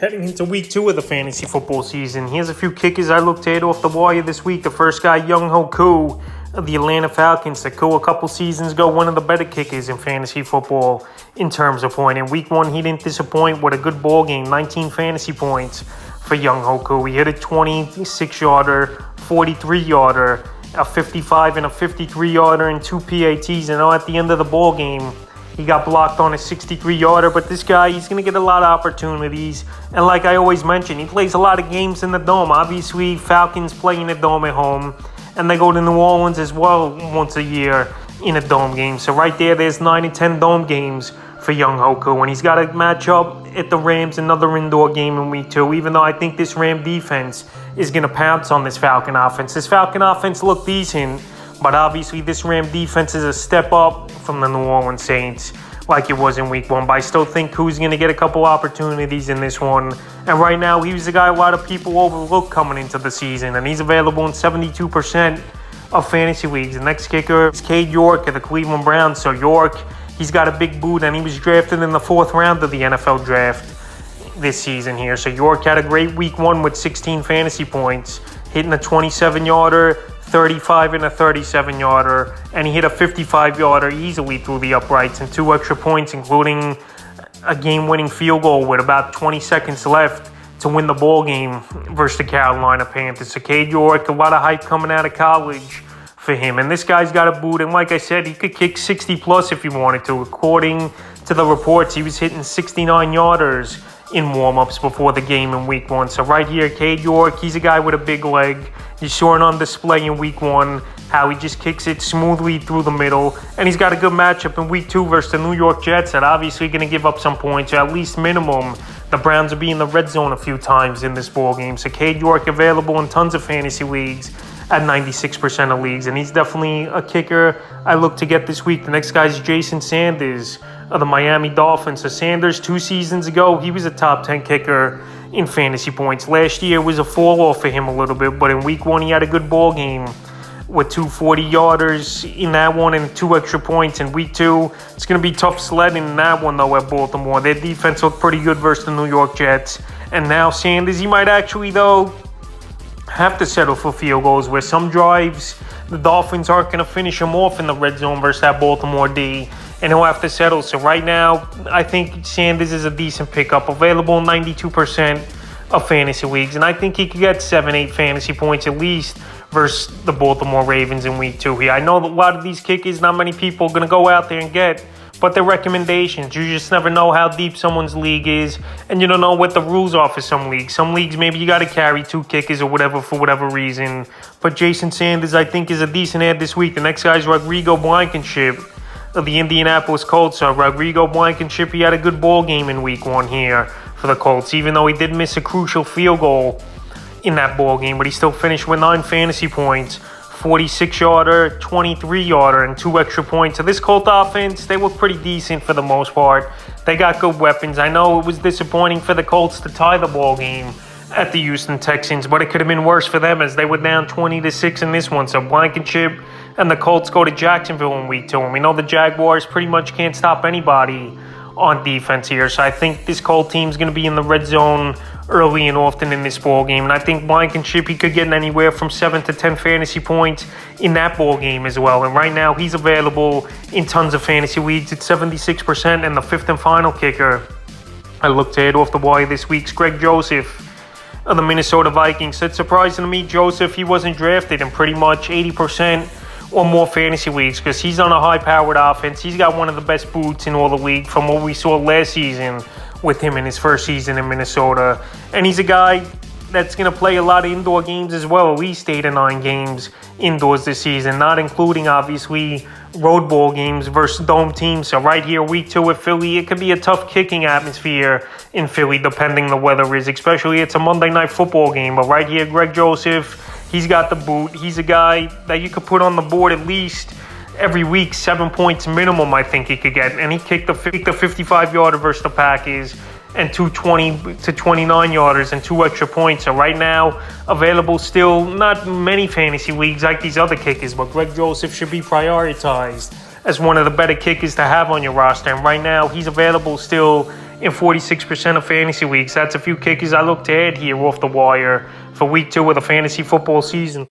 Heading into week 2 of the fantasy football season, here's a few kickers I looked at off the wire this week. The first guy, Younghoe Koo of the Atlanta Falcons. Koo, a couple seasons ago, one of the better kickers in fantasy football in terms of point. In week 1, he didn't disappoint with a good ball game, 19 fantasy points for Younghoe Koo. He hit a 26-yarder, 43-yarder, a 55 and a 53-yarder, and 2 PATs. And at the end of the ball game, he got blocked on a 63-yarder, but this guy, he's going to get a lot of opportunities. And like I always mention, he plays a lot of games in the Dome. Obviously, Falcons play in the Dome at home, and they go to New Orleans as well once a year in a Dome game. So right there's 9 and 10 Dome games for Younghoe Koo. And he's got a matchup at the Rams, another indoor game in week 2, even though I think this Ram defense is going to pounce on this Falcon offense. This Falcon offense looked decent, but obviously this Ram defense is a step up from the New Orleans Saints like it was in week 1. But I still think Koo's going to get a couple opportunities in this one. And right now, he was the guy a lot of people overlooked coming into the season. And he's available in 72% of fantasy leagues. The next kicker is Cade York of the Cleveland Browns. So York, he's got a big boot, and he was drafted in the 4th round of the NFL draft this season here. So York had a great week 1 with 16 fantasy points, hitting a 27-yarder, 35 and a 37-yarder, and he hit a 55-yarder easily through the uprights and 2 extra points, including a game-winning field goal with about 20 seconds left to win the ball game versus the Carolina Panthers. So Cade York, a lot of hype coming out of college for him, and this guy's got a boot, and like I said, he could kick 60-plus if he wanted to. According to the reports, he was hitting 69-yarders in warm-ups before the game in week 1. So right here, Cade York, he's a guy with a big leg. You saw it on display in week 1, how he just kicks it smoothly through the middle. And he's got a good matchup in week 2 versus the New York Jets that obviously going to give up some points, or at least minimum. The Browns will be in the red zone a few times in this ball game. So Cade York available in tons of fantasy leagues at 96% of leagues. And he's definitely a kicker I look to get this week. The next guy is Jason Sanders of the Miami Dolphins. So Sanders, 2 seasons ago, he was a top 10 kicker in fantasy points. Last year was a fall off for him a little bit, but in week 1 he had a good ball game with 2 40-yarders in that one and 2 extra points. In week 2, it's going to be tough sledding in that one though at Baltimore. Their defense looked pretty good versus the New York Jets. And now Sanders, he might actually though have to settle for field goals, where some drives the Dolphins aren't going to finish him off in the red zone versus that Baltimore D, and he'll have to settle. So right now, I think Sanders is a decent pickup, available in 92% of fantasy leagues, and I think he could get 7-8 fantasy points at least versus the Baltimore Ravens in week 2 here. I know that a lot of these kickers, not many people are going to go out there and get, but they're recommendations. You just never know how deep someone's league is, and you don't know what the rules are for some leagues. Some leagues, maybe you got to carry 2 kickers or whatever for whatever reason. But Jason Sanders, I think, is a decent ad this week. The next guy is Rodrigo Blankenship of the Indianapolis Colts. So Rodrigo Blankenship, he had a good ball game in week 1 here for the Colts, even though he did miss a crucial field goal in that ball game, but he still finished with 9 fantasy points, 46-yarder, 23-yarder, and 2 extra points. So this Colt offense, they look pretty decent for the most part. They got good weapons. I know it was disappointing for the Colts to tie the ball game at the Houston Texans, but it could have been worse for them as they were down 20-6 in this one. So Blankenship and the Colts go to Jacksonville in week 2, and we know the Jaguars pretty much can't stop anybody on defense here. So I think this Colt team's going to be in the red zone early and often in this ball game. And I think Blankenship, he could get anywhere from 7 to 10 fantasy points in that ball game as well. And right now, he's available in tons of fantasy leagues at 76%. And the 5th and final kicker I looked at off the wire this week's Greg Joseph of the Minnesota Vikings. It's surprising to me, Joseph, he wasn't drafted in pretty much 80% or more fantasy leagues because he's on a high-powered offense. He's got one of the best boots in all the league from what we saw last season with him in his first season in Minnesota. And he's a guy that's going to play a lot of indoor games as well, at least 8 or 9 games indoors this season, not including, obviously, road ball games versus dome teams. So right here, week 2 at Philly, it could be a tough kicking atmosphere in Philly, depending the weather is, especially it's a Monday Night Football game. But right here, Greg Joseph, he's got the boot. He's a guy that you could put on the board at least every week, 7 points minimum, I think he could get. And he kicked the 55-yarder versus the Packers and 2 20 to 29-yarders and 2 extra points. So right now, available still, not many fantasy leagues like these other kickers, but Greg Joseph should be prioritized as one of the better kickers to have on your roster. And right now, he's available still in 46% of fantasy leagues. That's a few kickers I look to add here off the wire for week 2 of the fantasy football season.